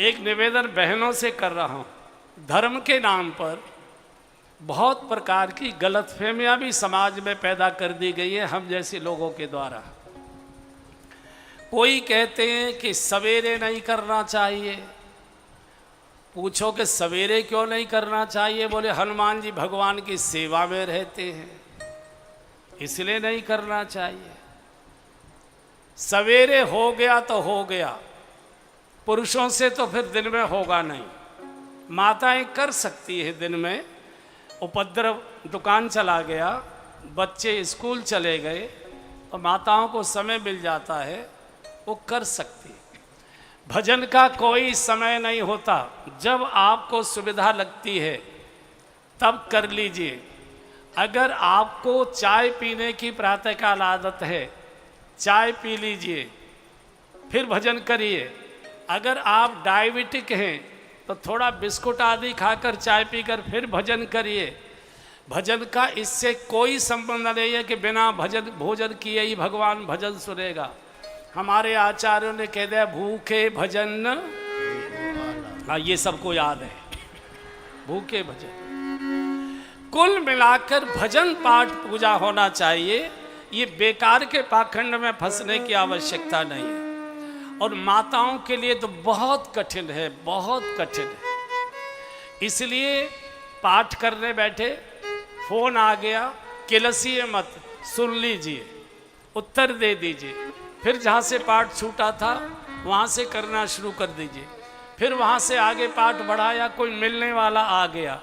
एक निवेदन बहनों से कर रहा हूं। धर्म के नाम पर बहुत प्रकार की गलतफहमियां भी समाज में पैदा कर दी गई है हम जैसे लोगों के द्वारा। कोई कहते हैं कि सवेरे नहीं करना चाहिए। पूछो कि सवेरे क्यों नहीं करना चाहिए? बोले हनुमान जी भगवान की सेवा में रहते हैं इसलिए नहीं करना चाहिए। सवेरे हो गया तो हो गया, पुरुषों से तो फिर दिन में होगा नहीं। माताएं कर सकती है दिन में, उपद्रव दुकान चला गया, बच्चे स्कूल चले गए और माताओं को समय मिल जाता है, वो कर सकती है। भजन का कोई समय नहीं होता, जब आपको सुविधा लगती है तब कर लीजिए। अगर आपको चाय पीने की प्रातःकाल आदत है, चाय पी लीजिए फिर भजन करिए। अगर आप डायबिटिक हैं तो थोड़ा बिस्कुट आदि खाकर चाय पीकर फिर भजन करिए। भजन का इससे कोई संबंध नहीं है कि बिना भोजन किए ही भगवान भजन सुनेगा। हमारे आचार्यों ने कह दिया भूखे भजन, हाँ ये सबको याद है, भूखे भजन। कुल मिलाकर भजन पाठ पूजा होना चाहिए। ये बेकार के पाखंड में फंसने की आवश्यकता नहीं है। और माताओं के लिए तो बहुत कठिन है, बहुत कठिन है। इसलिए पाठ करने बैठे फोन आ गया, किलसिए मत, सुन लीजिए, उत्तर दे दीजिए, फिर जहाँ से पाठ छूटा था वहाँ से करना शुरू कर दीजिए। फिर वहाँ से आगे पाठ बढ़ाया, कोई मिलने वाला आ गया,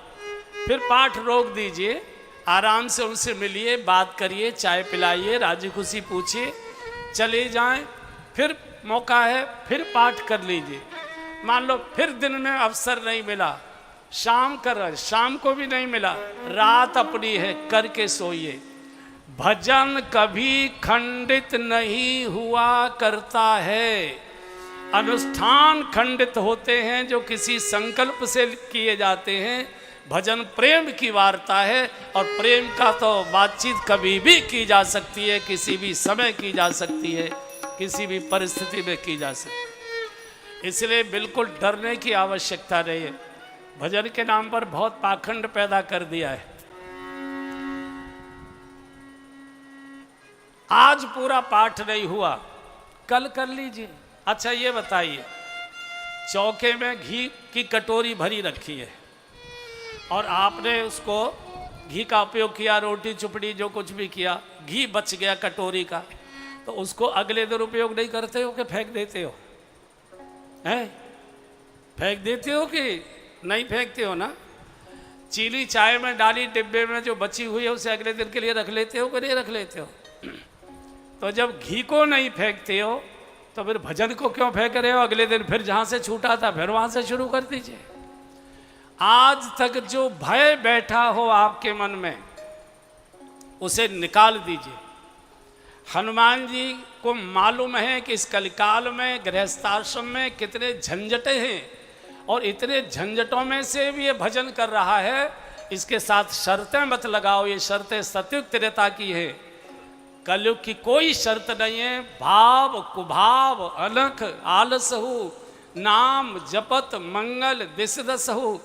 फिर पाठ रोक दीजिए, आराम से उनसे मिलिए, बात करिए, चाय पिलाइए, राजी खुशी पूछिए, चले जाएं। फिर मौका है फिर पाठ कर लीजिए। मान लो फिर दिन में अवसर नहीं मिला, शाम कर, शाम को भी नहीं मिला, रात अपनी है, करके सोइए। भजन कभी खंडित नहीं हुआ करता है। अनुष्ठान खंडित होते हैं जो किसी संकल्प से किए जाते हैं। भजन प्रेम की वार्ता है और प्रेम का तो बातचीत कभी भी की जा सकती है, किसी भी समय की जा सकती है, किसी भी परिस्थिति में की जा सकती है। इसलिए बिल्कुल डरने की आवश्यकता नहीं है। भजन के नाम पर बहुत पाखंड पैदा कर दिया है। आज पूरा पाठ नहीं हुआ, कल कर लीजिए। अच्छा ये बताइए, चौके में घी की कटोरी भरी रखी है और आपने उसको घी का उपयोग किया, रोटी चुपड़ी जो कुछ भी किया, घी बच गया कटोरी का, तो उसको अगले दिन उपयोग नहीं करते हो कि फेंक देते हो? हैं? फेंक देते हो कि नहीं फेंकते हो ना? चीनी चाय में डाली डिब्बे में जो बची हुई है उसे अगले दिन के लिए रख लेते हो कि नहीं रख लेते हो? तो जब घी को नहीं फेंकते हो तो फिर भजन को क्यों फेंक रहे हो? अगले दिन फिर जहाँ से छूटा था फिर वहाँ से शुरू कर दीजिए। आज तक जो भय बैठा हो आपके मन में उसे निकाल दीजिए। हनुमान जी को मालूम है कि इस कलिकाल में गृहस्थाश्रम में कितने झंझटें हैं और इतने झंझटों में से भी ये भजन कर रहा है। इसके साथ शर्तें मत लगाओ, ये शर्तें सतयुग त्रेता की है, कलयुग की कोई शर्त नहीं है। भाव कुभाव अनख आलस हो, नाम जपत मंगल दिस दस हो,